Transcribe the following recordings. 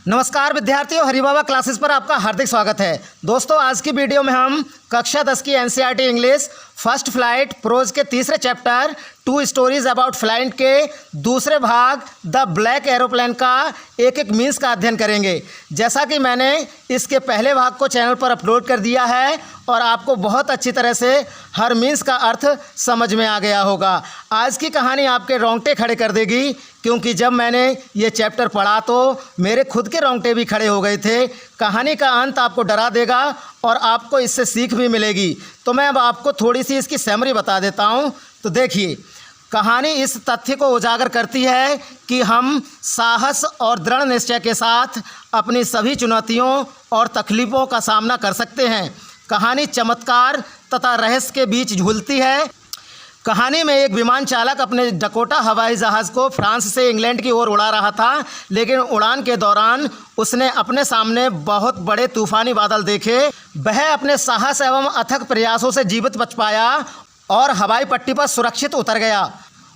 नमस्कार विद्यार्थियों, हरिबाबा क्लासेस पर आपका हार्दिक स्वागत है। दोस्तों, आज की वीडियो में हम कक्षा 10 की NCERT English first flight prose के तीसरे चैप्टर 2 स्टोरीज अबाउट फ्लाइट के दूसरे भाग द ब्लैक एरोप्लेन का एक एक मीन्स का अध्ययन करेंगे। जैसा कि मैंने इसके पहले भाग को चैनल पर अपलोड कर दिया है और आपको बहुत अच्छी तरह से हर मीन्स का अर्थ समझ में आ गया होगा। आज की कहानी आपके रोंगटे खड़े कर देगी, क्योंकि जब मैंने ये चैप्टर पढ़ा तो मेरे खुद के रोंगटे भी खड़े हो गए थे। कहानी का अंत आपको डरा देगा और आपको इससे सीख भी मिलेगी। तो मैं अब आपको थोड़ी सी इसकी समरी बता देता हूँ। तो देखिए, कहानी इस तथ्य को उजागर करती है कि हम साहस और दृढ़ निश्चय के साथ अपनी सभी चुनौतियों और तकलीफ़ों का सामना कर सकते हैं। कहानी चमत्कार तथा रहस्य के बीच झूलती है। कहानी में एक विमान चालक अपने डकोटा हवाई जहाज़ को फ्रांस से इंग्लैंड की ओर उड़ा रहा था, लेकिन उड़ान के दौरान उसने अपने सामने बहुत बड़े तूफानी बादल देखे। वह अपने साहस एवं अथक प्रयासों से जीवित बच पाया और हवाई पट्टी पर सुरक्षित उतर गया।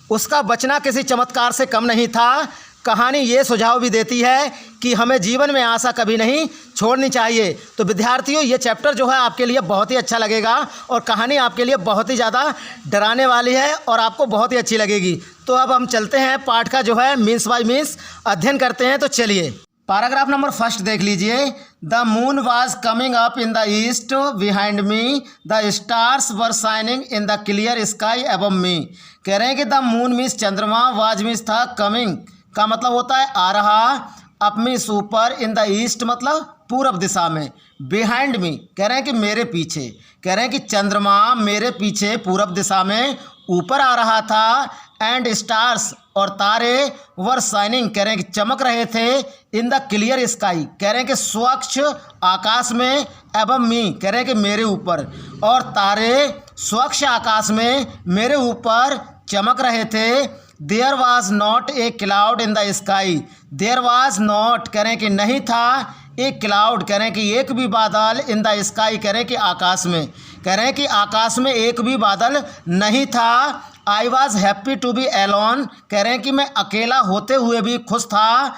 उसका बचना किसी चमत्कार से कम नहीं था। कहानी ये सुझाव भी देती है कि हमें जीवन में आशा कभी नहीं छोड़नी चाहिए। तो विद्यार्थियों, ये चैप्टर जो है आपके लिए बहुत ही अच्छा लगेगा और कहानी आपके लिए बहुत ही ज़्यादा डराने वाली है और आपको बहुत ही अच्छी लगेगी। तो अब हम चलते हैं, पाठ का जो है मीन्स बाय मीन्स अध्ययन करते हैं। तो चलिए, पैराग्राफ नंबर फर्स्ट देख लीजिए। The moon was coming up in the east behind me, the stars were shining in the clear sky above मी। कह रहे हैं कि द मून मीन्स चंद्रमा, वाज मीन्स था, कमिंग का मतलब होता है आ रहा, अप मीन्स ऊपर, इन द ईस्ट मतलब पूरब दिशा में, बिहाइंड मी कह रहे हैं कि मेरे पीछे, कह रहे हैं कि चंद्रमा मेरे पीछे पूरब दिशा में ऊपर आ रहा था। एंड स्टार्स और तारे वर शाइनिंग कह रहे हैं कि चमक रहे थे, इन द क्लियर स्काई कह रहे हैं कि स्वच्छ आकाश में, एबव मी कह रहे हैं कि मेरे ऊपर, और तारे स्वच्छ आकाश में मेरे ऊपर चमक रहे थे। There was not a cloud in the sky, there was not कह रहे हैं कि नहीं था, ए क्लाउड कह रहे हैं कि एक भी बादल, इन द स्काई कह रहे हैं कि आकाश में, कह रहे हैं कि आकाश में एक भी बादल नहीं था। I was happy to be alone कह रहे हैं कि मैं अकेला होते हुए भी खुश था।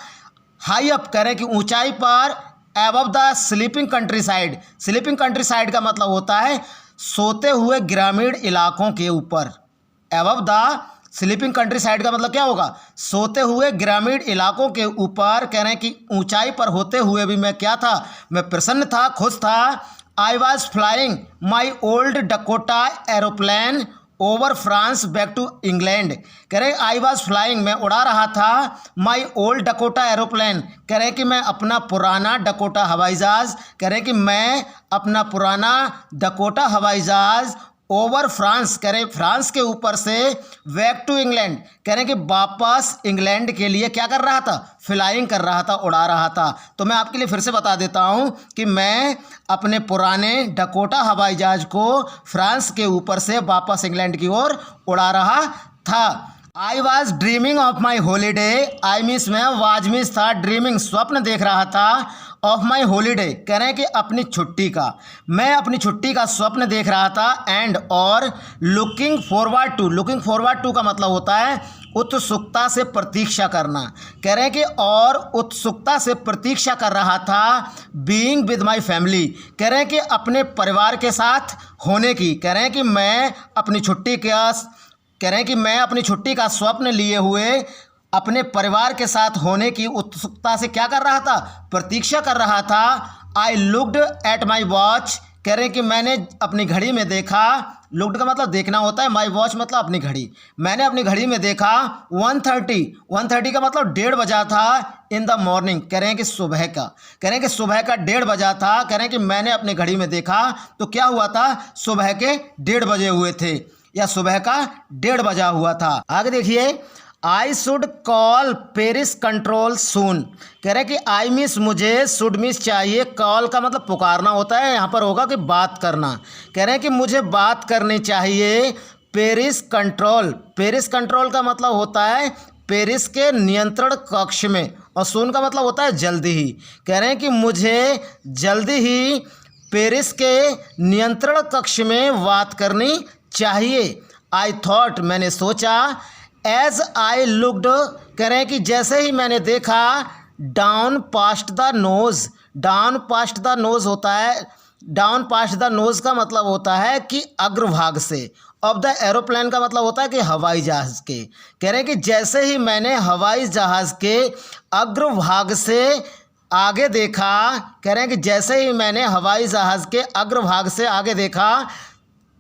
हाई अप कह रहे हैं कि ऊंचाई पर, above the sleeping country side, sleeping country side का मतलब होता है सोते हुए ग्रामीण इलाकों के ऊपर। Above the sleeping country side का मतलब क्या होगा? सोते हुए ग्रामीण इलाकों के ऊपर, कह रहे हैं कि ऊंचाई पर होते हुए भी मैं क्या था? मैं प्रसन्न था, खुश था। I was flying my old Dakota aeroplane over France back to England, कह रहे हैं आई वॉज फ्लाइंग मैं उड़ा रहा था, माई ओल्ड डकोटा एरोप्लेन कह रहे हैं कि मैं अपना पुराना डकोटा हवाई जहाज़, कह रहे हैं कि मैं अपना पुराना डकोटा हवाई जहाज़ ओवर फ्रांस कह रहे हैं फ्रांस के ऊपर से, बैक टू इंग्लैंड कह रहे हैं कि वापस इंग्लैंड के लिए क्या कर रहा था? फ्लाइंग कर रहा था, उड़ा रहा था। तो मैं आपके लिए फिर से बता देता हूं कि मैं अपने पुराने डकोटा हवाई जहाज को फ्रांस के ऊपर से वापस इंग्लैंड की ओर उड़ा रहा था। I was dreaming of my holiday, I means में, वाज मीन्स था, ड्रीमिंग स्वप्न देख रहा था, ऑफ माई हॉलीडे कह रहे हैं कि अपनी छुट्टी का, मैं अपनी छुट्टी का स्वप्न देख रहा था। एंड और लुकिंग फॉरवर्ड टू का मतलब होता है उत्सुकता से प्रतीक्षा करना, कह रहे हैं कि और उत्सुकता से प्रतीक्षा कर रहा था। बीइंग विद माई फैमिली कह रहे हैं कि अपने परिवार के साथ होने की, कह रहे हैं कि मैं अपनी छुट्टी का, कह रहे हैं कि मैं अपनी छुट्टी का स्वप्न लिए हुए अपने परिवार के साथ होने की उत्सुकता से क्या कर रहा था? प्रतीक्षा कर रहा था। I looked at my watch कह रहे हैं कि मैंने अपनी घड़ी में देखा, लुक्ड का मतलब देखना होता है, माई वॉच मतलब अपनी घड़ी, मैंने अपनी घड़ी में देखा 1:30 का मतलब 1:30 बजा था, इन द मॉर्निंग कह रहे हैं कि सुबह का, कह रहे हैं कि सुबह का 1:30 बजा था, कह रहे हैं कि मैंने अपनी घड़ी में देखा तो क्या हुआ था? सुबह के 1:30 बजे हुए थे या सुबह का 1:30 बजा हुआ था। आगे देखिए, I should call Paris control soon कह रहे हैं कि आई मिस मुझे, शुड मिस चाहिए, कॉल का मतलब पुकारना होता है, यहाँ पर होगा कि बात करना, कह रहे हैं कि मुझे बात करनी चाहिए पेरिस कंट्रोल का मतलब होता है पेरिस के नियंत्रण कक्ष में, और सून का मतलब होता है जल्दी ही, कह रहे हैं कि मुझे जल्दी ही पेरिस के नियंत्रण कक्ष में बात करनी चाहिए। आई थॉट मैंने सोचा, एज आई लुक्ड कह रहे हैं कि जैसे ही मैंने देखा down past the nose. Down past the nose होता है, डाउन पास्ट द नोज़ का मतलब होता है कि अग्रभाग से। ऑफ द एरोप्लेन का मतलब होता है कि हवाई जहाज़ के। कह रहे हैं कि जैसे ही मैंने हवाई जहाज़ के अग्रभाग से आगे देखा, कह रहे हैं कि जैसे ही मैंने हवाई जहाज़ के अग्रभाग से आगे देखा,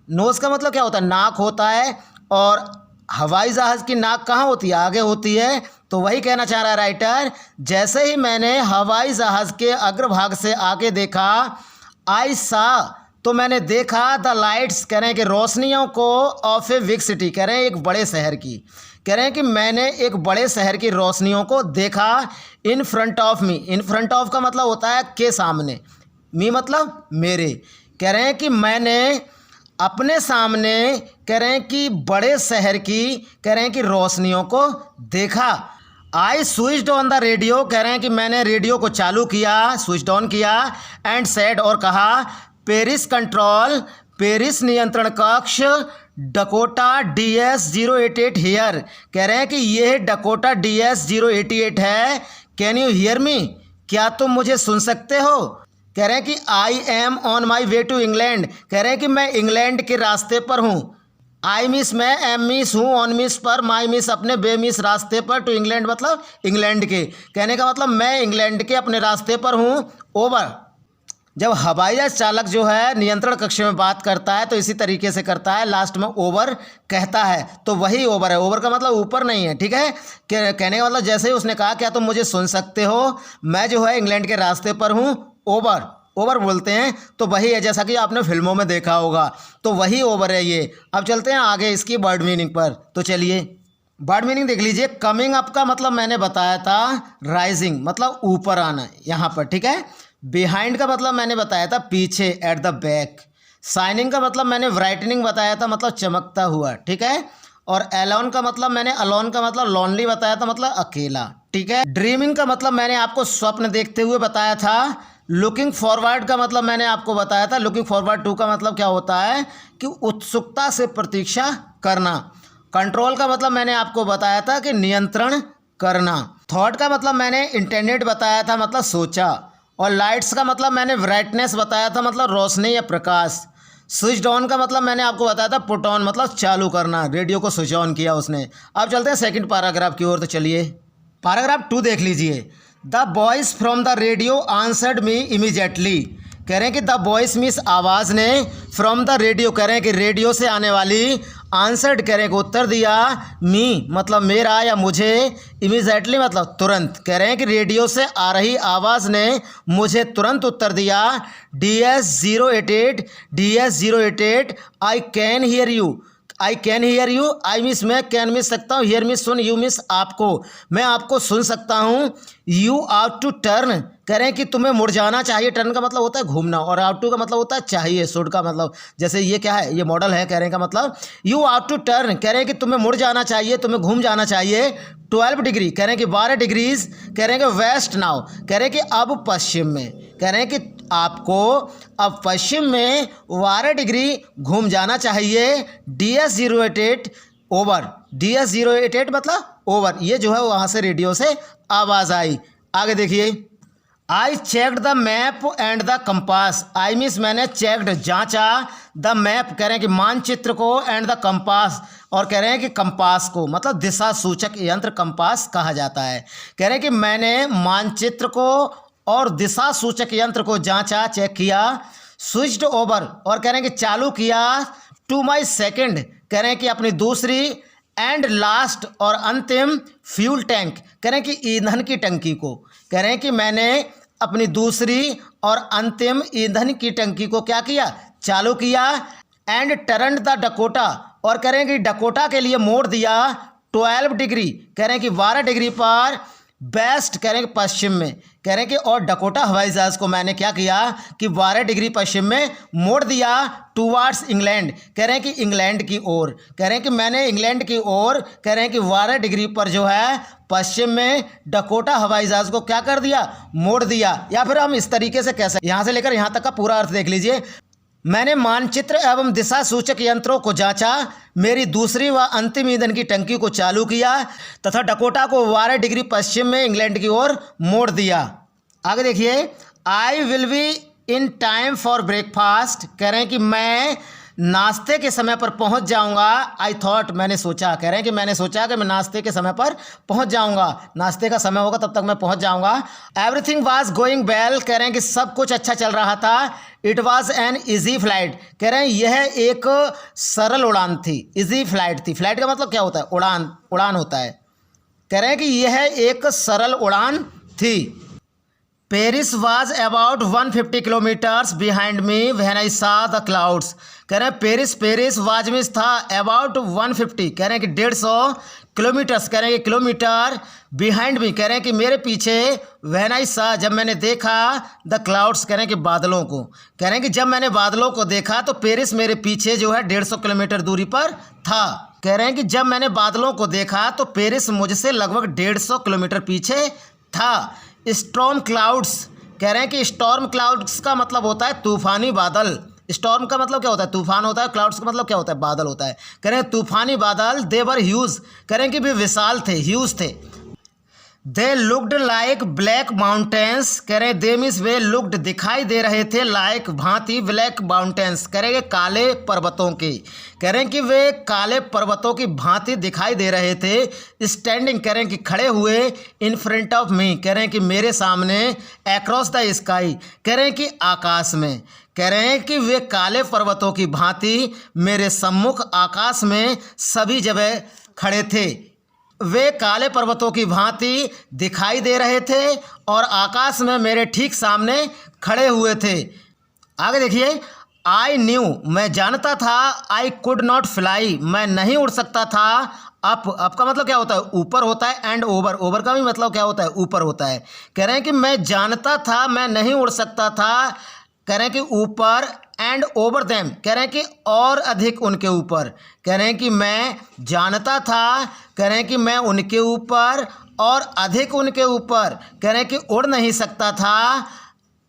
नोज़ का मतलब क्या होता है, नाक होता है, और हवाई जहाज़ की नाक कहाँ होती है, आगे होती है। तो वही कहना चाह रहा है राइटर, जैसे ही मैंने हवाई जहाज़ के अग्रभाग से आगे देखा, आई सा, तो मैंने देखा द लाइट्स, कह रहे हैं कि रोशनियों को, ऑफ ए बिग सिटी, कह रहे हैं एक बड़े शहर की। कह रहे हैं कि मैंने एक बड़े शहर की रोशनियों को देखा। इन front of me, in front of का मतलब होता है के सामने, मी मतलब मेरे। कह रहे हैं कि मैंने अपने सामने, कह रहे हैं कि बड़े शहर की, कह रहे हैं कि रोशनियों को देखा। I switched on the radio, कह रहे हैं कि मैंने रेडियो को चालू किया, स्विच्ड ऑन किया, एंड सेड, और कहा, पेरिस कंट्रोल, पेरिस नियंत्रण कक्ष, डकोटा DS 088 हियर। कह रहे हैं कि यह डकोटा DS 088 है। कैन यू हियर मी, क्या तुम मुझे सुन सकते हो। कह रहे हैं कि I am on my way to England, कह रहे हैं कि मैं इंग्लैंड के रास्ते पर हूँ। आई मिस, मैं एम मिस हूँ, ऑन मिस पर, माई मिस अपने, बे मिस रास्ते पर, टू इंग्लैंड मतलब इंग्लैंड के। कहने का मतलब मैं इंग्लैंड के अपने रास्ते पर हूँ। ओवर, जब हवाई जहाज चालक जो है नियंत्रण कक्ष में बात करता है तो इसी तरीके से करता है, लास्ट में ओवर कहता है, तो वही ओवर है। ओवर का मतलब ऊपर नहीं है, ठीक है। कहने का मतलब जैसे ही उसने कहा क्या तुम मुझे सुन सकते हो, मैं जो है इंग्लैंड के रास्ते पर हूँ, ओवर, ओवर बोलते हैं, तो वही है जैसा कि आपने फिल्मों में देखा होगा, तो वही ओवर है ये। अब चलते हैं आगे इसकी वर्ड मीनिंग पर, तो चलिए वर्ड मीनिंग देख लीजिए। कमिंग अप का मतलब मैंने बताया था राइजिंग, मतलब ऊपर आना यहाँ पर, ठीक है। बिहाइंड का मतलब मैंने बताया था पीछे, एट द बैक। शाइनिंग का मतलब मैंने ब्राइटनिंग बताया था, मतलब चमकता हुआ, ठीक है। और एलोन का मतलब मैंने, अलोन का मतलब लॉनली बताया था, मतलब अकेला, ठीक है। ड्रीमिंग का मतलब मैंने आपको स्वप्न देखते हुए बताया था। लुकिंग फॉरवर्ड का मतलब मैंने आपको बताया था। लुकिंग फॉरवर्ड टू का मतलब क्या होता है कि उत्सुकता से प्रतीक्षा करना। कंट्रोल का मतलब मैंने आपको बताया था कि नियंत्रण करना। थॉट का मतलब मैंने इंटेंडेड बताया था, मतलब सोचा। और लाइट्स का मतलब मैंने ब्राइटनेस बताया था, मतलब रोशनी या प्रकाश। स्विच ऑन का मतलब मैंने आपको बताया था पुट ऑन, मतलब चालू करना, रेडियो को स्विच ऑन किया उसने। अब चलते हैं सेकंड पैराग्राफ की ओर, तो चलिए पैराग्राफ 2 देख लीजिए। The voice from the radio answered me immediately. कह रहे हैं कि द वॉइस मीन्स आवाज़ ने, फ्रॉम द रेडियो कह रहे हैं कि रेडियो से आने वाली, आंसर्ड कह रहे हैं कि उत्तर दिया, मी मतलब मेरा या मुझे, इमीजिएटली मतलब तुरंत। कह रहे हैं कि रेडियो से आ रही आवाज़ ने मुझे तुरंत उत्तर दिया। DS 088 I can hear you, I can hear you, I miss मैं कैन मिस सकता हूँ, here miss soon, you miss आपको, मैं आपको सुन सकता हूँ। यू आउट टू टर्न, कह रहे हैं कि तुम्हें मुड़ जाना चाहिए। टर्न का मतलब होता है घूमना, और आउट टू का मतलब होता है चाहिए। शुड का मतलब जैसे ये क्या है, ये मॉडल है, कह रहे हैं का मतलब यू आउट टू टर्न, कह रहे हैं कि तुम्हें मुड़ जाना चाहिए, तुम्हें घूम जाना चाहिए। 12 डिग्री, कह रहे हैं कि 12 डिग्रीज, कह रहे हैं कि वेस्ट नाउ, कह रहे हैं कि अब पश्चिम में, कह रहे हैं कि आपको अब पश्चिम में 12 डिग्री घूम जाना चाहिए। DS 088 ओवर, DS 088 मतलब ओवर, ये जो है वहाँ से रेडियो से आवाज़ आई। आगे देखिए, I checked the map and the compass. I means मैंने चेकड जांचा, द मैप कह रहे हैं कि मानचित्र को, एंड द कंपास और कह रहे हैं कि कंपास को, मतलब दिशा सूचक यंत्र कंपास कहा जाता है। कह रहे हैं कि मैंने मानचित्र को और दिशा सूचक यंत्र को जांचा, चेक किया। स्विच्ड ओवर और कह रहे हैं कि चालू किया। टू माई सेकेंड, कह रहे हैं कि अपनी दूसरी, एंड लास्ट और अंतिम, फ्यूल टैंक, कह रहे हैं कि ईंधन की टंकी को। कह रहे हैं कि मैंने अपनी दूसरी और अंतिम ईंधन की टंकी को क्या किया, चालू किया। एंड टर्न द डकोटा और कह रहे हैं कि डकोटा के लिए मोड़ दिया। 12 डिग्री, कह रहे हैं कि 12 डिग्री पर बेस्ट, कह रहे हैं कि पश्चिम में, कह रहे हैं कि और डकोटा हवाई जहाज़ को मैंने क्या किया कि 12 डिग्री पश्चिम में मोड़ दिया। टूवार्ड्स इंग्लैंड, कह रहे हैं कि इंग्लैंड की ओर, कह रहे हैं कि मैंने इंग्लैंड की ओर, कह रहे हैं कि 12 डिग्री पर जो है पश्चिम में डकोटा हवाई जहाज़ को क्या कर दिया, मोड़ दिया। या फिर हम इस तरीके से कह सकते, यहाँ से लेकर यहाँ तक का पूरा अर्थ देख लीजिए। मैंने मानचित्र एवं दिशा सूचक यंत्रों को जांचा, मेरी दूसरी व अंतिम ईंधन की टंकी को चालू किया तथा डकोटा को 12 डिग्री पश्चिम में इंग्लैंड की ओर मोड़ दिया। आगे देखिए, I will be in time for breakfast, कह रहे हैं कि मैं नाश्ते के समय पर पहुंच जाऊंगा। आई थॉट, मैंने सोचा, कह रहे हैं कि मैंने सोचा कि मैं नाश्ते के समय पर पहुंच जाऊंगा, नाश्ते का समय होगा तब तक मैं पहुंच जाऊंगा। एवरीथिंग वाज गोइंग वेल, कह रहे हैं कि सब कुछ अच्छा चल रहा था। It was an easy flight, कह रहे हैं यह एक सरल उड़ान थी। ईजी फ्लाइट थी, फ्लाइट का मतलब क्या होता है? उड़ान होता है। कह रहे हैं कि यह एक सरल उड़ान थी। Paris was about 150 kilometres behind me when I सा द क्लाउड्स, कह रहे हैं पेरिस वाज में था अबाउट 150, कह रहे हैं कि 150 किलोमीटर्स, कह रहे हैं कि किलोमीटर, बिहाइंड मी, कह रहे हैं कि मेरे पीछे, व्हेन आई सा, जब मैंने देखा, द क्लाउड्स, कह रहे हैं कि बादलों को, कह रहे हैं कि जब मैंने बादलों को देखा तो पेरिस मेरे पीछे जो है 150 किलोमीटर दूरी पर था। कह रहे हैं कि जब मैंने बादलों को देखा तो पेरिस मुझसे लगभग 150 किलोमीटर पीछे था। स्टॉर्म क्लाउड्स, कह रहे हैं कि स्टॉर्म क्लाउड्स का मतलब होता है तूफानी बादल। स्टॉर्म का मतलब क्या होता है? तूफान होता है। क्लाउड्स का मतलब क्या होता है? बादल होता है। कह रहे हैं तूफानी बादल, दे वर ह्यूज, कह रहे हैं कि वे विशाल थे, ह्यूज थे। They looked like black mountains, कह रहे हैं दे मीन्स वे लुक्ड, दिखाई दे रहे थे, लाइक भांति, ब्लैक माउंटेन्स, कह रहे हैं काले पर्वतों के, कह रहे हैं कि वे काले पर्वतों की भांति दिखाई दे रहे थे। स्टैंडिंग, कह रहे हैं कि खड़े हुए, इन फ्रंट ऑफ मी, कह रहे हैं कि मेरे सामने, अक्रॉस द स्काई, कह रहे हैं कि आकाश में, कह रहे हैं कि वे काले पर्वतों की भांति मेरे सम्मुख आकाश में सभी जगह खड़े थे। वे काले पर्वतों की भांति दिखाई दे रहे थे और आकाश में मेरे ठीक सामने खड़े हुए थे। आगे देखिए, आई न्यू, मैं जानता था, आई कुड नॉट फ्लाई, मैं नहीं उड़ सकता था। अप का मतलब क्या होता है? ऊपर होता है। एंड ओवर का भी मतलब क्या होता है? ऊपर होता है। कह रहे हैं कि मैं जानता था, मैं नहीं उड़ सकता था, कह रहे हैं कि ऊपर, एंड ओवर देम, कह रहे हैं कि और अधिक उनके ऊपर, कह रहे हैं कि मैं जानता था, कह रहे हैं कि मैं उनके ऊपर और अधिक उनके ऊपर, कह रहे हैं कि उड़ नहीं सकता था।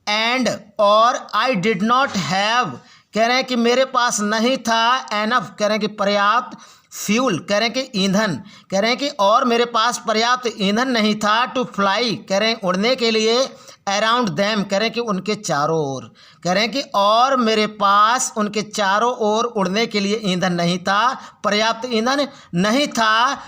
एंड और आई डिड नॉट हैव, कह रहे हैं कि मेरे पास नहीं था, एनफ, कह रहे हैं कि पर्याप्त, फ्यूल, कह रहे हैं कि ईंधन, कह रहे हैं कि और मेरे पास पर्याप्त ईंधन नहीं था, टू फ्लाई, कह रहे हैं उड़ने के लिए, अराउंड देम, कह रहे हैं कि उनके चारों ओर, कह रहे हैं कि और मेरे पास उनके चारों ओर उड़ने के लिए ईंधन नहीं था, पर्याप्त ईंधन नहीं था।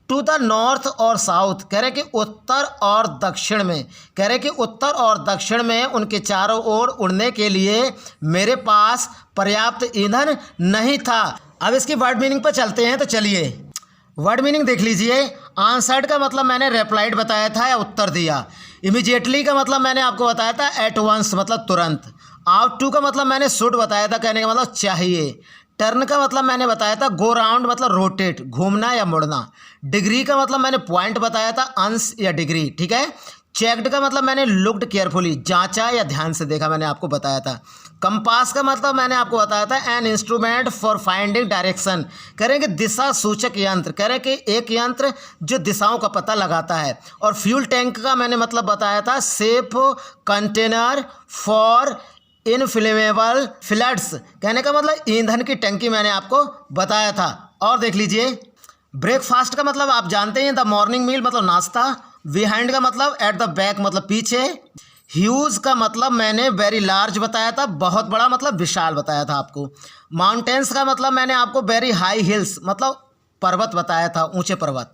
टू द नॉर्थ और साउथ, कह रहे हैं कि उत्तर और दक्षिण में, कह रहे हैं कि उत्तर और दक्षिण में उनके चारों ओर उड़ने के लिए मेरे पास पर्याप्त ईंधन नहीं था। अब इसकी वर्ड मीनिंग पर चलते हैं, तो चलिए वर्ड मीनिंग देख लीजिए। आंसर्ड का मतलब मैंने रिप्लाइड बताया था या उत्तर दिया। इमीडिएटली का मतलब मैंने आपको बताया था एट वंस, मतलब तुरंत। आउट टू का मतलब मैंने शुड बताया था, कहने का मतलब चाहिए। टर्न का मतलब मैंने बताया था गो राउंड, मतलब रोटेट, घूमना या मुड़ना। डिग्री का मतलब मैंने पॉइंट बताया था, अंश या डिग्री, ठीक है। चेक्ड का मतलब मैंने लुक्ड केयरफुली, जांचा या ध्यान से देखा, मैंने आपको बताया था। कंपास का मतलब मैंने आपको बताया था an instrument for finding direction, कह रहे हैं कि दिशा सूचक यंत्र, कह रहे हैं कि एक यंत्र जो दिशाओं का पता लगाता है। और फ्यूल टैंक का मैंने मतलब बताया था safe container for inflammable floods, कहने का मतलब ईंधन की टंकी मैंने आपको बताया था। और देख लीजिए, ब्रेकफास्ट का मतलब आप जानते हैं द मॉर्निंग मील, मतलब नाश्ता। बिहाइंड का मतलब एट द बैक, मतलब पीछे। ह्यूज का मतलब मैंने वेरी लार्ज बताया था, बहुत बड़ा, मतलब विशाल बताया था आपको। माउंटेन्स का मतलब मैंने आपको वेरी हाई हिल्स, मतलब पर्वत बताया था, ऊंचे पर्वत।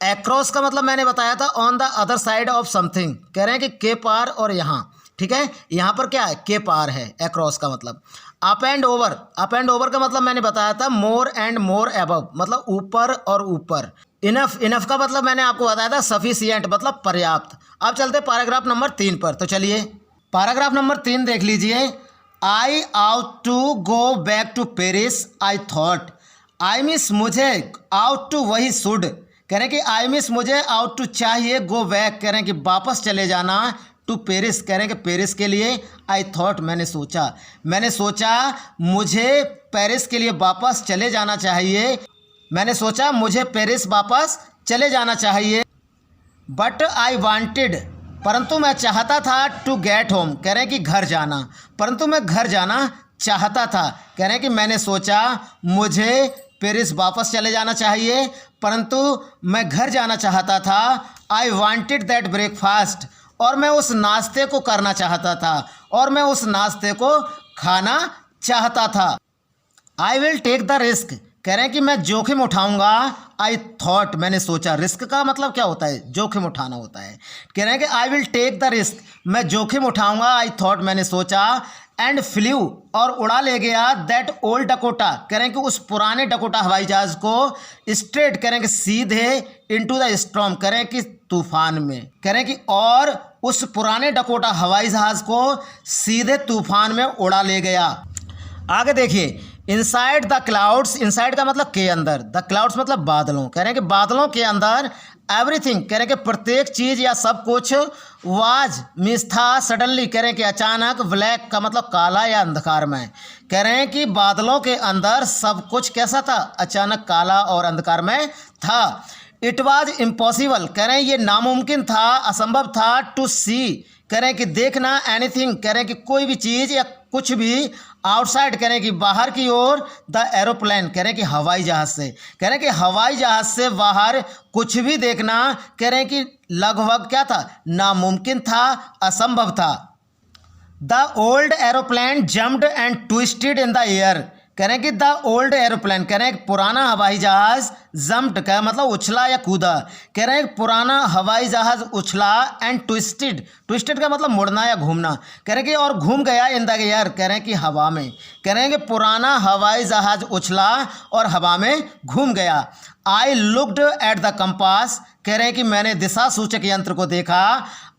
एक्रॉस का मतलब मैंने बताया था on the other side of something, कह रहे हैं कि के पार और यहाँ, ठीक है। यहाँ पर क्या है? के पार है एक्रॉस का मतलब। Up and over, up and over का मतलब मैंने बताया था मोर एंड मोर अबव, मतलब ऊपर और ऊपर। इनफ, इनफ का मतलब मैंने आपको बताया था सफिशिएंट, मतलब पर्याप्त। अब चलते पैराग्राफ नंबर 3 पर, तो चलिए पैराग्राफ नंबर 3 देख लीजिए। I out to go back to Paris, I thought, I miss, मुझे, आउट टू वही शुड, कह रहे हैं कि आई मिस मुझे, आउट टू चाहिए, गो बैक कह रहे हैं कि वापस चले जाना, टू पेरिस कह रहे हैं कि पेरिस के लिए। आई थॉट, मैंने सोचा, मैंने सोचा मुझे पेरिस के लिए वापस चले जाना चाहिए, मैंने सोचा मुझे पेरिस वापस चले जाना चाहिए। बट आई वांटेड, परंतु मैं चाहता था, टू गेट होम, कह रहे हैं कि घर जाना, परंतु मैं घर जाना चाहता था। कह रहे हैं कि मैंने सोचा मुझे पेरिस वापस चले जाना चाहिए, परंतु मैं घर जाना चाहता था। आई वॉन्टेड दैट ब्रेकफास्ट, और मैं उस नाश्ते को करना चाहता था, और मैं उस नाश्ते को खाना चाहता था। I will take the risk, कह रहे हैं कि मैं जोखिम उठाऊंगा। आई थॉट, मैंने सोचा। रिस्क का मतलब क्या होता है? जोखिम उठाना होता है। कह रहे हैं कि I will take the risk, मैं जोखिम उठाऊंगा। आई थॉट, मैंने सोचा। एंड फ्लू, और उड़ा ले गया दैट ओल्ड डकोटा, कह रहे हैं कि उस पुराने डकोटा हवाई जहाज को स्ट्रेट, कह रहे हैं कि सीधे, इनटू द स्टॉर्म, कह रहे हैं कि तूफान में, कह रहे हैं कि और उस पुराने डकोटा हवाई जहाज को सीधे तूफान में उड़ा ले गया। आगे देखिए, इनसाइड द क्लाउड्स, इनसाइड का मतलब के अंदर, द क्लाउड्स मतलब बादलों, कह रहे हैं कि बादलों के अंदर एवरीथिंग, कह रहे हैं कि प्रत्येक चीज़ या सब कुछ, वाज मीन्स था, सडनली, कह रहे हैं कि अचानक, ब्लैक का मतलब काला या अंधकार में, कह रहे हैं कि बादलों के अंदर सब कुछ कैसा था? अचानक काला और अंधकार में था। इट वाज इम्पॉसिबल, कह रहे हैं ये नामुमकिन था, असंभव था। टू सी, कह रहे हैं कि देखना। एनीथिंग, कह रहे हैं कि कोई भी चीज़ या कुछ भी। आउटसाइड, कह रहे हैं कि बाहर की ओर। द एरोप्लेन, कह रहे हैं कि हवाई जहाज से, कह रहे हैं कि हवाई जहाज से बाहर कुछ भी देखना, कह रहे हैं कि लगभग क्या था? नामुमकिन था, असंभव था। The old aeroplane jumped and twisted in the air, कह रहे हैं कि द ओल्ड एरोप्लेन, कह रहे हैं पुराना हवाई जहाज, जम्प्ड का मतलब उछला या कूदा, कह रहे हैं पुराना हवाई जहाज उछला। एंड ट्विस्टेड, ट्विस्टेड का मतलब मुड़ना या घूमना, कह रहे हैं कि और घूम गया। इन द एयर, कह रहे हैं कि हवा में, कह रहे हैं कि पुराना हवाई जहाज उछला और हवा में घूम गया। I looked at the compass, कह रहे हैं कि मैंने दिशा सूचक यंत्र को देखा।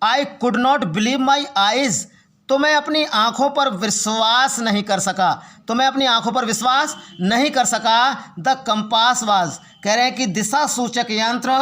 I could not believe my eyes, तो मैं अपनी आंखों पर विश्वास नहीं कर सका, तो मैं अपनी आंखों पर विश्वास नहीं कर सका। द कंपास वाज, कह रहे हैं कि दिशा सूचक यंत्र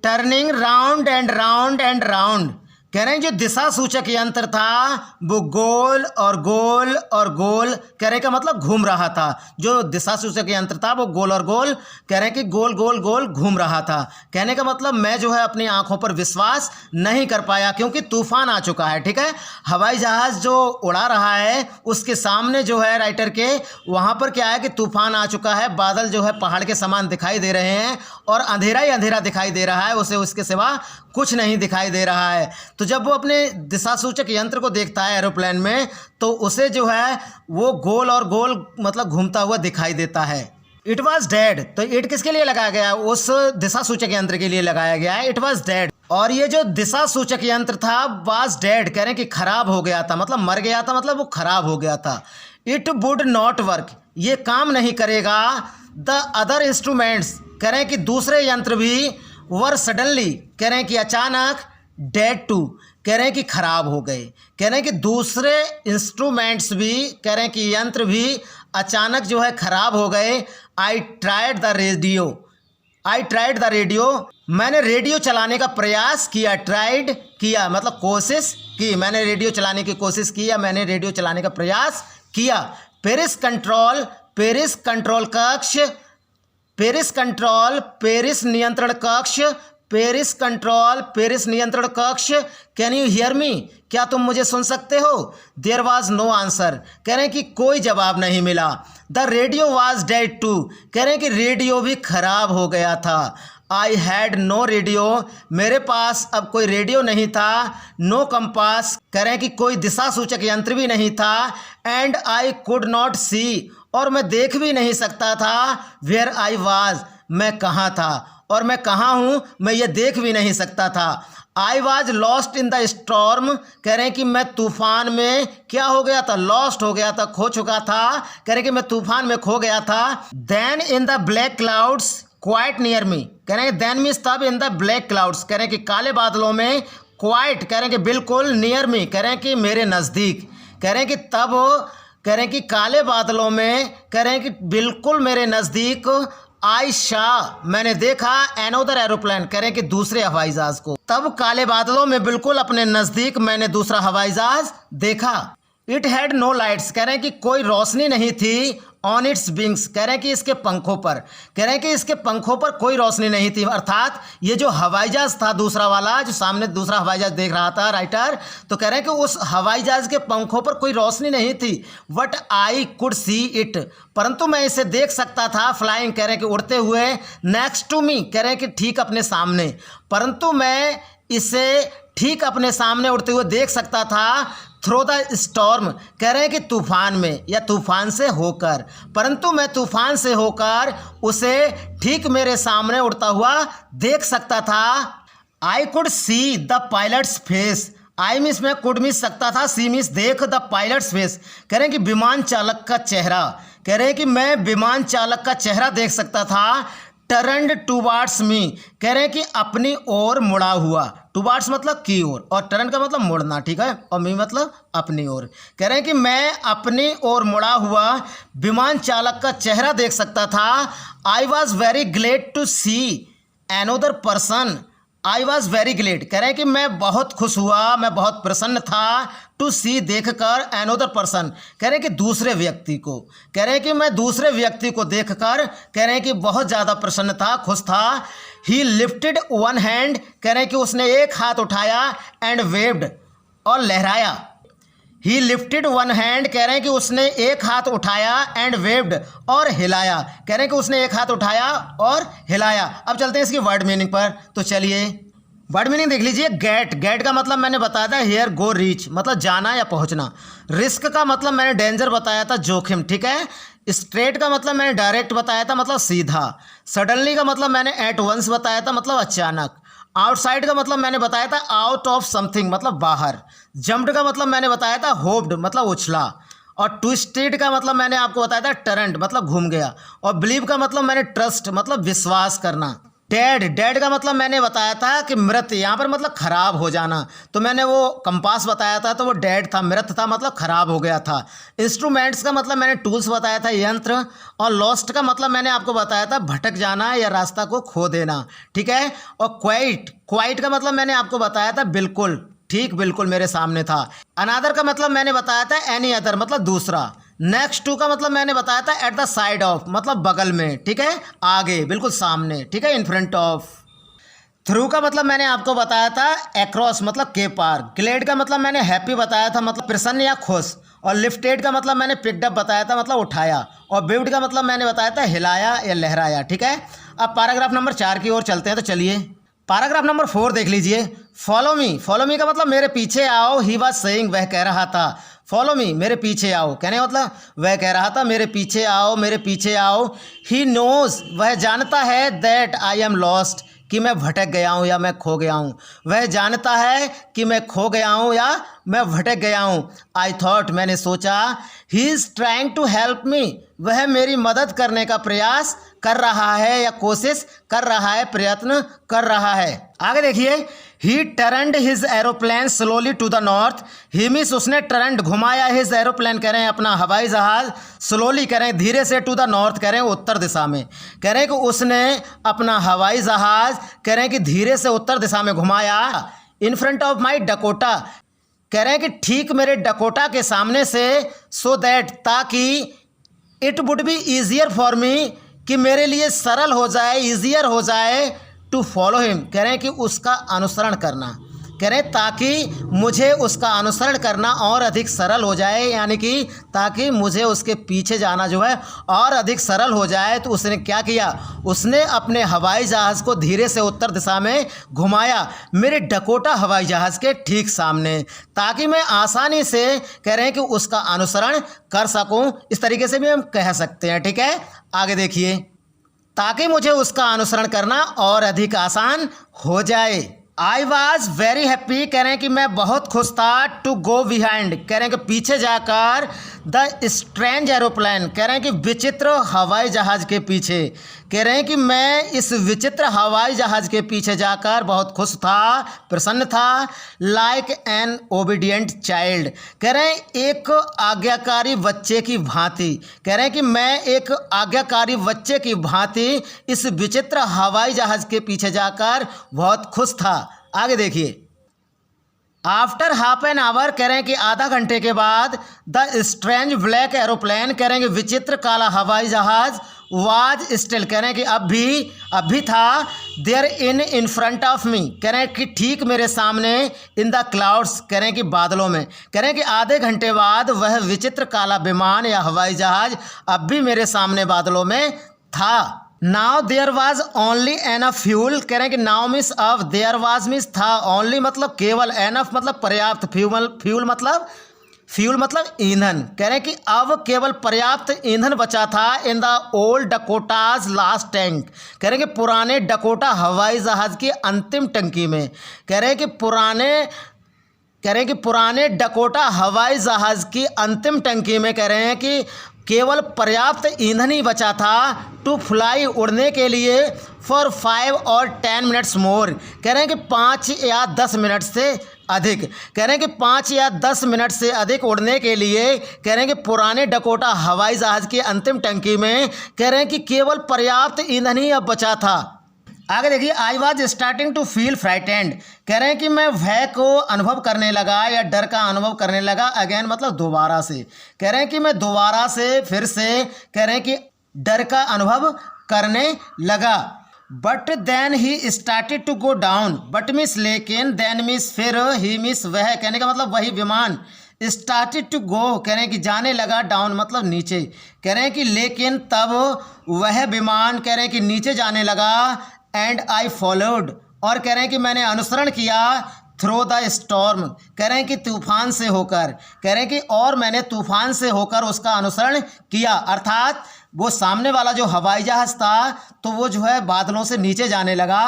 turning round and round and round, कह रहे हैं जो दिशा सूचक यंत्र था वो गोल और गोल और गोल, कह रहे हैं का मतलब घूम रहा था। जो दिशा सूचक यंत्र था वो गोल और गोल, कह रहे हैं कि गोल गोल गोल घूम रहा था। कहने का मतलब मैं जो है अपनी आंखों पर विश्वास नहीं कर पाया, क्योंकि तूफान आ चुका है। ठीक है, हवाई जहाज जो उड़ा रहा है उसके सामने जो है राइटर के वहाँ पर क्या है कि तूफान आ चुका है। बादल जो है पहाड़ के समान दिखाई दे रहे हैं और अंधेरा ही अंधेरा दिखाई दे रहा है, उसे उसके सिवा कुछ नहीं दिखाई दे रहा है। तो जब वो अपने दिशा सूचक यंत्र को देखता है एरोप्लेन में, तो उसे जो है वो गोल और गोल मतलब घूमता हुआ दिखाई देता है। इट वॉज डेड, तो इट किसके लिए लगाया गया? उस दिशा सूचक यंत्र के लिए लगाया गया है। इट वॉज डेड, और ये जो दिशा सूचक यंत्र था वॉज डेड, कह रहे हैं कि खराब हो गया था, मतलब मर गया था, मतलब वो खराब हो गया था। इट वुड नॉट वर्क, ये काम नहीं करेगा। द अदर इंस्ट्रूमेंट्स, कह रहे हैं कि दूसरे यंत्र भी वर सडनली, कह रहे हैं कि अचानक, डेड टू, कह रहे हैं कि खराब हो गए। कह रहे हैं कि दूसरे इंस्ट्रूमेंट्स भी, कह रहे हैं कि यंत्र भी अचानक जो है खराब हो गए। I tried the radio, I tried the radio, मैंने रेडियो चलाने का प्रयास किया। ट्राइड किया मतलब कोशिश की, मैंने रेडियो चलाने की कोशिश की या मैंने रेडियो चलाने का प्रयास किया। पेरिस कंट्रोल, पेरिस कंट्रोल कक्ष, पेरिस कंट्रोल, पेरिस नियंत्रण कक्ष, पेरिस कंट्रोल, पेरिस नियंत्रण कक्ष। कैन यू हियर मी, क्या तुम मुझे सुन सकते हो? देयर वाज नो आंसर, कह रहे हैं कि कोई जवाब नहीं मिला। The radio was dead too, कह रहे हैं कि रेडियो भी खराब हो गया था। आई हैड नो रेडियो, मेरे पास अब कोई रेडियो नहीं था। नो कंपास, कह रहे हैं कि कोई दिशा सूचक यंत्र भी नहीं था। एंड आई कुड नॉट सी, और मैं देख भी नहीं सकता था। वेयर आई वाज, मैं कहाँ था, और मैं कहाँ हूँ मैं ये देख भी नहीं सकता था। I was lost in the storm, कह रहे हैं कि मैं तूफान में क्या हो गया था? लॉस्ट हो गया था, खो चुका था। कह रहे हैं कि मैं तूफान में खो गया था। Then in the black clouds quite near me, कह रहे हैं देन मीन्स तब, इन द ब्लैक क्लाउड्स, कह रहे हैं कि काले बादलों में, क्वाइट कह रहे हैं कि बिल्कुल, नियर मी कह रहे हैं कि मेरे नज़दीक, कह रहे हैं कि तब, कह रहे हैं कि काले बादलों में, कह रहे हैं कि बिल्कुल मेरे नज़दीक। आई शा, मैंने देखा। एनोदर एरोप्लेन, कह रहे हैं कि दूसरे हवाई जहाज को। तब काले बादलों में बिल्कुल अपने नज़दीक मैंने दूसरा हवाई जहाज देखा। इट हैड नो लाइट्स, कह रहे हैं कि कोई रोशनी नहीं थी। ऑन इट्स विंग्स, कह रहे हैं कि इसके पंखों पर, कह रहे हैं कि इसके पंखों पर कोई रोशनी नहीं थी। अर्थात ये जो हवाई जहाज था दूसरा वाला, जो सामने दूसरा हवाई जहाज देख रहा था राइटर, तो कह रहे हैं कि उस हवाई जहाज के पंखों पर कोई रोशनी नहीं थी। But I could see it, परंतु मैं इसे देख सकता था, फ्लाइंग, कह रहे हैं कि उड़ते हुए, नेक्स्ट टू मी, कह रहे हैं कि ठीक अपने सामने, परंतु मैं इसे ठीक अपने सामने उड़ते हुए देख सकता था, थ्रो द स्टॉर्म, कह रहे हैं कि तूफान में या तूफान से होकर, परंतु मैं तूफान से होकर उसे ठीक मेरे सामने उड़ता हुआ देख सकता था। I could see the pilots face, I miss में कुड मिस सकता था, सी मिस देख, द पायलट्स फेस, कह रहे हैं कि विमान चालक का चेहरा, कह रहे हैं कि मैं विमान चालक का चेहरा देख सकता था। टर्न्ड टूवार्ड्स मी, कह रहे हैं कि अपनी ओर मुड़ा हुआ, टूवार्ड्स मतलब की ओर, और टर्न का मतलब मुड़ना, ठीक है, और मी मतलब अपनी ओर, कह रहे हैं कि मैं अपनी ओर मुड़ा हुआ विमान चालक का चेहरा देख सकता था। I was very glad to see another person, I was very glad, कह रहे हैं कि मैं बहुत खुश हुआ, मैं बहुत प्रसन्न था, टू सी देखकर, एनोदर पर्सन, कह रहे हैं कि दूसरे व्यक्ति को, कह रहे हैं कि मैं दूसरे व्यक्ति को देखकर, कह रहे हैं कि बहुत ज़्यादा प्रसन्न था, खुश था। ही लिफ्टेड वन हैंड, कह रहे हैं कि उसने एक हाथ उठाया, एंड वेव्ड, और लहराया। ही लिफ्टेड वन हैंड, कह रहे हैं कि उसने एक हाथ उठाया, एंड वेव्ड, और हिलाया, कह रहे हैं कि उसने एक हाथ उठाया और हिलाया। अब चलते हैं इसकी वर्ड मीनिंग पर, तो चलिए वर्ड मीनिंग देख लीजिए। गेट, गेट का मतलब मैंने बताया था हियर गो रीच, मतलब जाना या पहुंचना। रिस्क का मतलब मैंने डेंजर बताया था, जोखिम, ठीक है। स्ट्रेट का मतलब मैंने डायरेक्ट बताया था, मतलब सीधा। सडनली का मतलब मैंने एट वंस बताया था, मतलब अचानक। आउटसाइड का मतलब मैंने बताया था आउट ऑफ समथिंग, मतलब बाहर। जंप्ड का मतलब मैंने बताया था होप्ड, मतलब उछला। और ट्विस्टेड का मतलब मैंने आपको बताया था टर्न्ड, मतलब घूम गया। और बिलीव का मतलब मैंने ट्रस्ट, मतलब विश्वास करना। डेड, डेड का मतलब मैंने बताया था कि मृत, यहाँ पर मतलब खराब हो जाना, तो मैंने वो कंपास बताया था, तो वो डेड था, मृत था, मतलब खराब हो गया था। इंस्ट्रूमेंट्स का मतलब मैंने टूल्स बताया था, यंत्र। और लॉस्ट का मतलब मैंने आपको बताया था भटक जाना या रास्ता को खो देना, ठीक है। और क्वाइट, क्वाइट का मतलब मैंने आपको बताया था बिल्कुल, ठीक, बिल्कुल मेरे सामने था। अनादर का मतलब मैंने बताया था एनी अदर, मतलब दूसरा। नेक्स्ट टू का मतलब मैंने बताया था एट द साइड ऑफ, मतलब बगल में, ठीक है, आगे, बिल्कुल सामने, ठीक है, इन फ्रंट ऑफ। थ्रू का मतलब मैंने आपको बताया था अक्रॉस, मतलब के पार। ग्लेड का मतलब मैंने हैप्पी बताया था, मतलब प्रसन्न या खुश। और लिफ्टेड का मतलब मैंने पिक्ड अप बताया था, मतलब उठाया। और वेव्ड का मतलब मैंने बताया था हिलाया या लहराया, ठीक है। अब पैराग्राफ नंबर 4 की ओर चलते हैं, तो चलिए पैराग्राफ नंबर 4 देख लीजिए। फॉलो मी, फॉलो मी का मतलब मेरे पीछे आओ। ही वाज सेइंग, वह कह रहा था। फॉलो मी, मेरे पीछे आओ, कहने का मतलब वह कह रहा था मेरे पीछे आओ, मेरे पीछे आओ। ही नोज, वह जानता है, दैट आई एम लॉस्ट, कि मैं भटक गया हूँ या मैं खो गया हूँ। वह जानता है कि मैं खो गया हूँ या मैं भटक गया हूँ। आई थॉट, मैंने सोचा। He is trying to help me, वह मेरी मदद करने का प्रयास कर रहा है या कोशिश कर रहा है, प्रयत्न कर रहा है। आगे देखिए। He turned his aeroplane slowly to the north. He means उसने टर्न्ड, घुमाया, हिज एरोप्लेन कह रहे हैं अपना हवाई जहाज, स्लोली कह रहे हैं धीरे से, टू द नॉर्थ कह रहे हैं उत्तर दिशा में। कह रहे हैं कि उसने अपना हवाई जहाज कह रहे हैं कि धीरे से उत्तर दिशा में घुमाया। इन फ्रंट ऑफ माई डकोटा, कह रहे हैं कि ठीक मेरे डकोटा के सामने से, सो दैट, ताकि it would be easier for me, कि मेरे लिए सरल हो जाए, ईजियर हो जाए, टू फॉलो हिम, कह रहे हैं कि उसका अनुसरण करना, कह रहे हैं ताकि मुझे उसका अनुसरण करना और अधिक सरल हो जाए, यानी कि ताकि मुझे उसके पीछे जाना जो है और अधिक सरल हो जाए। तो उसने क्या किया, उसने अपने हवाई जहाज़ को धीरे से उत्तर दिशा में घुमाया, मेरे डकोटा हवाई जहाज़ के ठीक सामने, ताकि मैं आसानी से कह रहे हैं कि उसका अनुसरण कर सकूं। इस तरीके से भी हम कह सकते हैं, ठीक है। आगे देखिए। ताकि मुझे उसका अनुसरण करना और अधिक आसान हो जाए। आई वॉज वेरी हैप्पी, कह रहे हैं कि मैं बहुत खुश था, टू गो बिहाइंड, कह रहे हैं कि पीछे जाकर, द स्ट्रेंज एरोप्लेन, कह रहे हैं कि विचित्र हवाई जहाज़ के पीछे, कह रहे हैं कि मैं इस विचित्र हवाई जहाज़ के पीछे जाकर बहुत खुश था, प्रसन्न था। लाइक एन ओबीडियंट चाइल्ड, कह रहे हैं एक आज्ञाकारी बच्चे की भांति, कह रहे हैं कि मैं एक आज्ञाकारी बच्चे की भांति इस विचित्र हवाई जहाज़ के पीछे जाकर बहुत खुश था। आगे देखिए। आफ्टर हाफ एन आवर कह रहे हैं कि आधा घंटे के बाद द स्ट्रेंज ब्लैक एरोप्लेन कह रहे हैं कि विचित्र काला हवाई जहाज वाज स्टिल कह रहे हैं कि अब भी था there in front of me कह रहे हैं कि ठीक मेरे सामने इन द क्लाउड्स कह रहे हैं कि बादलों में कह रहे हैं कि आधे घंटे बाद वह विचित्र काला विमान या हवाई जहाज अब भी मेरे सामने बादलों में था। Now there was only enough fuel कह रहे हैं कि नाउ मिस अब देयर वाज मिस था ओनली मतलब केवल एनफ मतलब पर्याप्त फ्यूल मतलब ईंधन कह रहे हैं कि अब केवल पर्याप्त ईंधन बचा था in the old Dakotas last tank कह रहे हैं कि पुराने डकोटा हवाई जहाज की अंतिम टंकी में कह रहे हैं कि पुराने डकोटा हवाई जहाज की अंतिम टंकी में कह रहे हैं कि केवल पर्याप्त ईंधन ही बचा था टू फ्लाई उड़ने के लिए फॉर 5 और 10 मिनट्स मोर कह रहे हैं कि 5 या 10 मिनट से अधिक कह रहे हैं कि 5 या 10 मिनट से अधिक उड़ने के लिए कह रहे हैं कि पुराने डकोटा हवाई जहाज की अंतिम टंकी में कह रहे हैं कि केवल पर्याप्त ईंधन ही अब बचा था। आगे देखिए I was starting to feel frightened कह रहे हैं कि मैं भय को अनुभव करने लगा या डर का अनुभव करने लगा अगेन मतलब दोबारा से कह रहे हैं कि मैं दोबारा से फिर से कह रहे हैं कि डर का अनुभव करने लगा। But then he started to go down but means लेकिन देन मिस फिर ही मिस वह कहने का मतलब वही विमान स्टार्टेड टू गो कह रहे हैं कि जाने लगा डाउन मतलब नीचे कह रहे हैं कि लेकिन तब वह विमान कह रहे हैं कि नीचे जाने लगा एंड आई फॉलोड और कह रहे हैं कि मैंने अनुसरण किया थ्रो द स्टॉर्म कह रहे हैं कि तूफान से होकर कह रहे हैं कि और मैंने तूफान से होकर उसका अनुसरण किया अर्थात वो सामने वाला जो हवाई जहाज़ था तो वो जो है बादलों से नीचे जाने लगा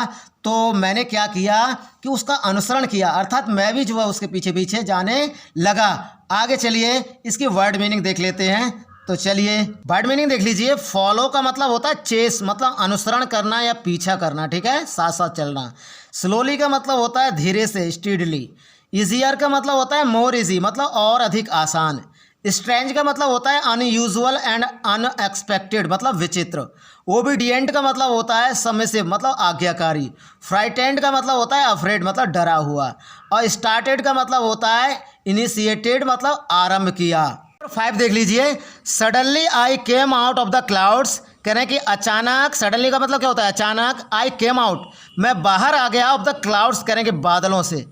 तो मैंने क्या किया कि उसका अनुसरण किया अर्थात मैं भी जो है उसके पीछे पीछे जाने लगा। आगे चलिए इसकी वर्ड मीनिंग देख लेते हैं। तो चलिए वर्ड मीनिंग देख लीजिए। फॉलो का मतलब होता है चेस मतलब अनुसरण करना या पीछा करना, ठीक है, साथ साथ चलना। स्लोली का मतलब होता है धीरे से, स्टीडली। ईजियर का मतलब होता है मोर इजी मतलब और अधिक आसान। स्ट्रेंज का मतलब होता है अनयूजुअल एंड अनएक्सपेक्टेड मतलब विचित्र। ओबीडियंट का मतलब होता है सबमिसिव मतलब आज्ञाकारी। फ्राइटेंड का मतलब होता है अफ्रेड मतलब डरा हुआ। और स्टार्टेड का मतलब होता है इनिशिएटेड मतलब आरंभ किया। 5 देख लीजिए। Suddenly I came out of the clouds कह रहे हैं कि अचानक, सडनली का मतलब क्या होता है अचानक। आई केम आउट मैं बाहर आ गया ऑफ द क्लाउड्स कह रहे हैं कि बादलों से।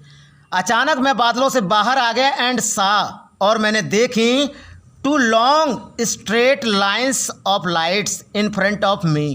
अचानक मैं बादलों से बाहर आ गया एंड सा और मैंने देखी two long straight lines of lights in front of me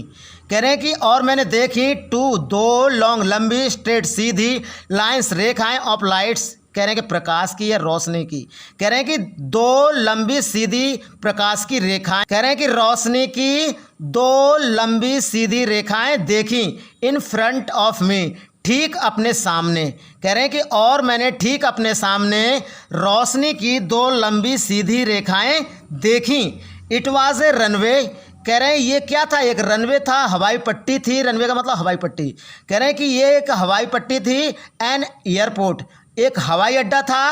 कह रहे हैं कि और मैंने देखी टू दो लॉन्ग लंबी स्ट्रेट सीधी लाइन्स रेखाएं ऑफ लाइट्स कह रहे हैं कि प्रकाश की या रोशनी की। कह रहे हैं कि दो लंबी सीधी प्रकाश की रेखाएं कह रहे हैं कि रोशनी की दो लंबी सीधी रेखाएं देखी इन फ्रंट ऑफ मी ठीक अपने सामने। कह रहे हैं कि और मैंने ठीक अपने सामने रोशनी की दो लंबी सीधी रेखाएं देखी। इट वाज ए रनवे कह रहे हैं ये क्या था, एक रनवे था, हवाई पट्टी थी। रनवे का मतलब हवाई पट्टी। कह रहे हैं कि ये एक हवाई पट्टी थी। एन एयरपोर्ट एक हवाई अड्डा था।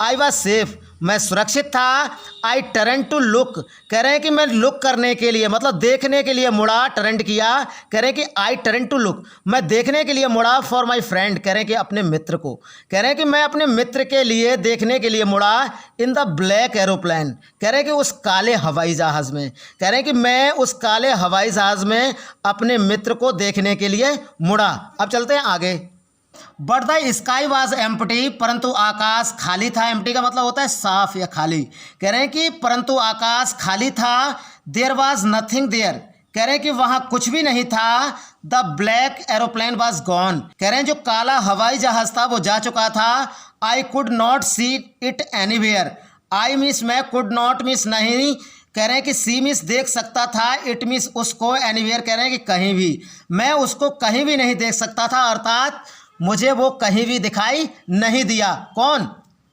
आई वॉज सेफ मैं सुरक्षित था। आई टर्न टू लुक कह रहे हैं कि मैं लुक करने के लिए मतलब देखने के लिए मुड़ा, टर्न किया। कह रहे हैं कि आई टर्न टू लुक मैं देखने के लिए मुड़ा फॉर माई फ्रेंड कह रहे हैं कि अपने मित्र को। कह रहे हैं कि मैं अपने मित्र के लिए देखने के लिए मुड़ा इन द ब्लैक एरोप्लेन कह रहे हैं कि उस काले हवाई जहाज़ में। कह रहे हैं कि मैं उस काले हवाई जहाज़ में अपने मित्र को देखने के लिए मुड़ा। अब चलते हैं आगे। But the sky was empty परंतु आकाश खाली था। एम्प्टी का मतलब होता है साफ या खाली। कह रहे हैं कि परंतु आकाश खाली था। देयर वॉज नथिंग देयर कह रहे हैं कि वहाँ कुछ भी नहीं था। The black aeroplane was gone कह रहे हैं जो काला हवाई जहाज था वो जा चुका था। I could not see it anywhere I miss मैं कुड नॉट मिस नहीं कह रहे हैं कि सी मिस देख सकता था। इट मिस उसको एनीवेयर कह रहे हैं कि कहीं भी मैं उसको कहीं भी नहीं देख सकता था अर्थात मुझे वो कहीं भी दिखाई नहीं दिया। कौन?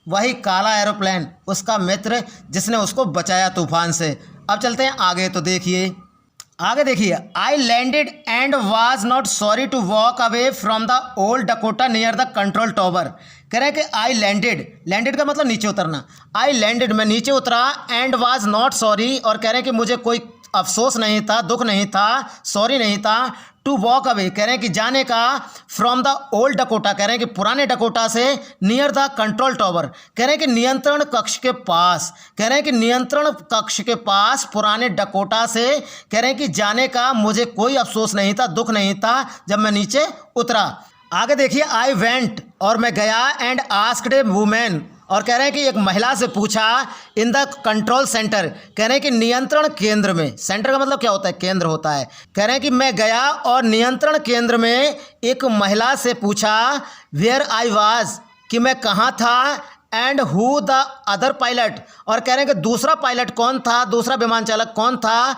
वही काला एरोप्लेन उसका मित्र जिसने उसको बचाया तूफान से। अब चलते हैं आगे। तो देखिए आगे देखिए। I landed and was not sorry to walk away from the old Dakota near the control tower कह रहे हैं कि आई लैंडेड का मतलब नीचे उतरना। आई लैंडेड मैं नीचे उतरा एंड वाज नॉट सॉरी और कह रहे हैं कि मुझे कोई अफसोस नहीं था, दुख नहीं था, सॉरी नहीं था टू वॉक अवे कह रहे हैं कि जाने का, फ्रॉम द ओल्ड डकोटा कह रहे हैं कि पुराने डकोटा से, नियर द कंट्रोल टावर कह रहे हैं कि नियंत्रण कक्ष के पास, कह रहे हैं कि नियंत्रण कक्ष के पास पुराने डकोटा से कह रहे हैं कि जाने का मुझे कोई अफसोस नहीं था, दुख नहीं था जब मैं नीचे उतरा। आगे देखिए, आई वेंट और मैं गया, एंड आस्क्ड ए वुमेन और कह रहे हैं कि एक महिला से पूछा, इन द कंट्रोल सेंटर कह रहे हैं कि नियंत्रण केंद्र में, सेंटर का मतलब क्या होता है, केंद्र होता है। कह रहे हैं कि मैं गया और नियंत्रण केंद्र में एक महिला से पूछा, वेयर आई वाज कि मैं कहाँ था, and who the other pilot और कह रहे हैं कि दूसरा पायलट कौन था, दूसरा विमान चालक कौन था,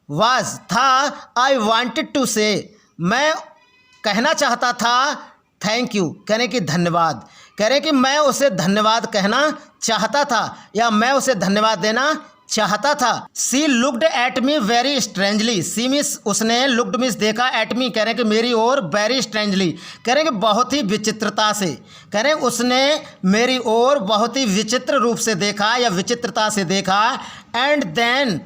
वाज था, आई वांटेड टू से मैं कहना चाहता था, थैंक यू कह रहे हैं कि धन्यवाद, कह रहे हैं कि मैं उसे धन्यवाद कहना चाहता था या मैं उसे धन्यवाद देना चाहता था। She looked at me very strangely, she miss उसने, लुक्ड मिस देखा, एट मी कह रहे हैं कि मेरी ओर, वेरी स्ट्रेंजली कह रहे हैं कि बहुत ही विचित्रता से, कह रहे हैं उसने मेरी ओर बहुत ही विचित्र रूप से देखा या विचित्रता से देखा, एंड देन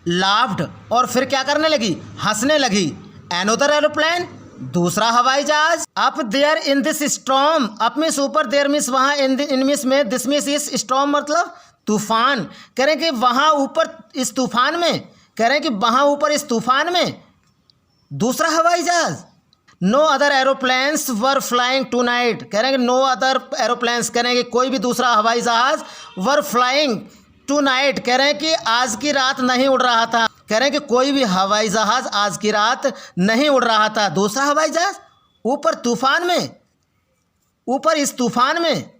लाफ्ड और फिर क्या करने लगी, हंसने लगी। एनोदर एरोप्लेन दूसरा हवाई जहाज, up there in this storm, up means ऊपर, देयर मिस वहाँ, इन मिस में, दिस मिस इस, स्टॉर्म मतलब तूफान, कह रहे हैं कि वहाँ ऊपर इस तूफान में, कह रहे हैं कि वहाँ ऊपर इस तूफान में दूसरा हवाई जहाज। No other aeroplanes were flying tonight, कह रहे हैं कि नो अदर एरोप्लेन्स कह रहे हैं कि कोई भी दूसरा हवाई जहाज, वर फ्लाइंग टू नाइट कह रहे हैं कि आज की रात नहीं उड़ रहा था, कह रहे हैं कि कोई भी हवाई जहाज आज की रात नहीं उड़ रहा था। दूसरा हवाई जहाज ऊपर तूफान में, ऊपर इस तूफान में।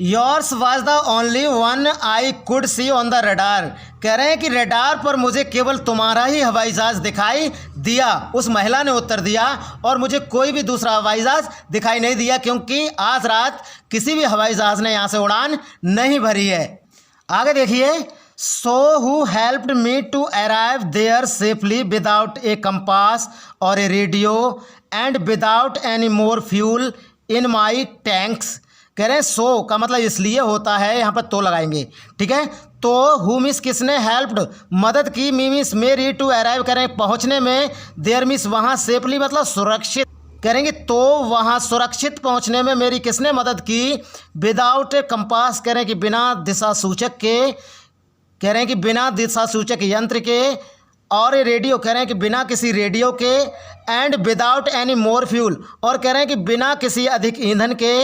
Yours was the only one I could see on the radar, कह रहे हैं कि रडार पर मुझे केवल तुम्हारा ही हवाई जहाज दिखाई दिया, उस महिला ने उत्तर दिया, और मुझे कोई भी दूसरा हवाई जहाज दिखाई नहीं दिया क्योंकि आज रात किसी भी हवाई जहाज ने यहाँ से उड़ान नहीं भरी है। आगे देखिए, so who helped me to arrive there safely without a compass और a radio and without any more fuel in my tanks, कह रहे हैं सो का मतलब इसलिए होता है, यहाँ पर तो लगाएंगे, ठीक है। तो हु मिस किसने, हेल्प्ड मदद की, मी मिस मेरी, टू अराइव कह रहे हैं पहुँचने में, देयर मिस वहाँ, सेफली मतलब सुरक्षित करेंगे, तो वहाँ सुरक्षित पहुँचने में मेरी किसने मदद की, विदाउट ए कंपास कह रहे हैं कि बिना दिशा सूचक के, कह रहे हैं कि बिना दिशा सूचक यंत्र के, और ये रेडियो कह रहे हैं कि बिना किसी रेडियो के, and without any more fuel और कह रहे हैं कि बिना किसी अधिक ईंधन के,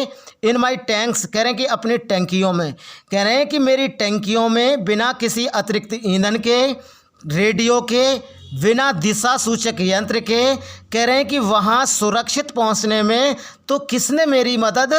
इन माई टैंक्स कह रहे हैं कि अपनी टैंकियों में, कह रहे हैं कि मेरी टैंकियों में बिना किसी अतिरिक्त ईंधन के, रेडियो के, बिना दिशा सूचक यंत्र के, कह रहे हैं कि वहाँ सुरक्षित पहुँचने में तो किसने मेरी मदद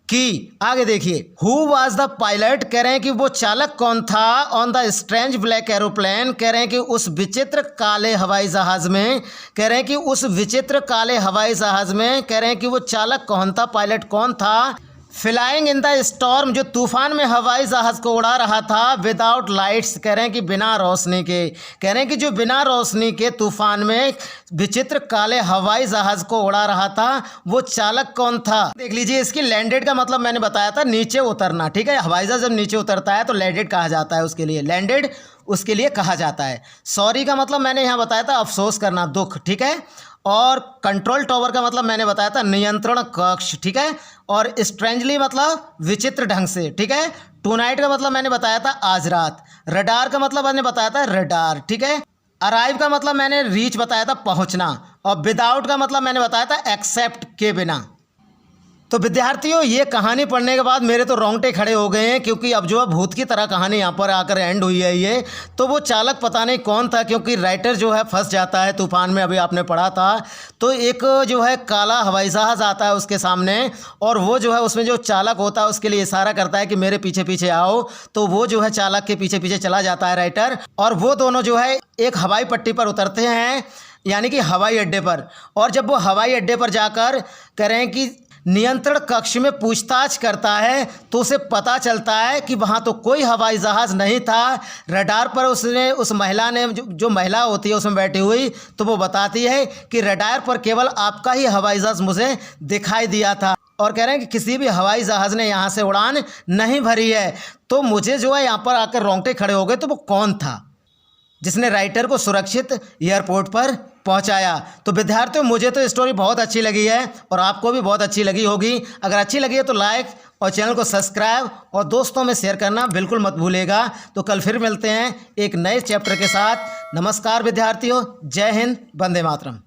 की। आगे देखिए, हु वाज द पायलट कह रहे हैं कि वो चालक कौन था, on the strange black aeroplane कह रहे हैं कि उस विचित्र काले हवाई जहाज़ में, कह रहे हैं कि उस विचित्र काले हवाई जहाज़ में, कह रहे हैं कि वो चालक कौन था, पायलट कौन था। फ्लाइंग इन द स्टॉर्म जो तूफान में हवाई जहाज़ को उड़ा रहा था, विदाउट लाइट्स कह रहे हैं कि बिना रोशनी के, कह रहे हैं कि जो बिना रोशनी के तूफान में विचित्र काले हवाई जहाज़ को उड़ा रहा था वो चालक कौन था। देख लीजिए, इसकी लैंडेड का मतलब मैंने बताया था नीचे उतरना, ठीक है। हवाई जहाज़ जब नीचे उतरता है तो लैंडेड कहा जाता है, उसके लिए लैंडेड उसके लिए कहा जाता है। सॉरी का मतलब मैंने यहाँ बताया था अफसोस करना, दुख, ठीक है। और कंट्रोल टावर का मतलब मैंने बताया था नियंत्रण कक्ष, ठीक है। और स्ट्रेंजली मतलब विचित्र ढंग से, ठीक है। टू नाइट का मतलब मैंने बताया था आज रात। रडार का मतलब मैंने बताया था रडार, ठीक है। अराइव का मतलब मैंने रीच बताया था पहुंचना। और विदाउट का मतलब मैंने बताया था एक्सेप्ट के बिना। तो विद्यार्थियों, ये कहानी पढ़ने के बाद मेरे तो रोंगटे खड़े हो गए हैं, क्योंकि अब जो है भूत की तरह कहानी यहाँ पर आकर एंड हुई है ये। तो वो चालक पता नहीं कौन था, क्योंकि राइटर जो है फंस जाता है तूफान में, अभी आपने पढ़ा था। तो एक जो है काला हवाई जहाज़ आता है उसके सामने, और वो जो है उसमें जो चालक होता है उसके लिए इशारा करता है कि मेरे पीछे पीछे आओ। तो वो जो है चालक के पीछे पीछे चला जाता है राइटर, और वो दोनों जो है एक हवाई पट्टी पर उतरते हैं, यानी कि हवाई अड्डे पर। और जब वो हवाई अड्डे पर जाकर कह रहे हैं कि नियंत्रण कक्ष में पूछताछ करता है, तो उसे पता चलता है कि वहाँ तो कोई हवाई जहाज़ नहीं था। रडार पर उसने, उस महिला ने, जो महिला होती है उसमें बैठी हुई, तो वो बताती है कि रडार पर केवल आपका ही हवाई जहाज़ मुझे दिखाई दिया था, और कह रहे हैं कि किसी भी हवाई जहाज़ ने यहाँ से उड़ान नहीं भरी है। तो मुझे जो है यहाँ पर आकर रोंगटे खड़े हो गए। तो वो कौन था जिसने राइटर को सुरक्षित एयरपोर्ट पर पहुंचाया। तो विद्यार्थियों, मुझे तो स्टोरी बहुत अच्छी लगी है और आपको भी बहुत अच्छी लगी होगी। अगर अच्छी लगी है तो लाइक और चैनल को सब्सक्राइब और दोस्तों में शेयर करना बिल्कुल मत भूलिएगा। तो कल फिर मिलते हैं एक नए चैप्टर के साथ। नमस्कार विद्यार्थियों, जय हिंद, वंदे मातरम।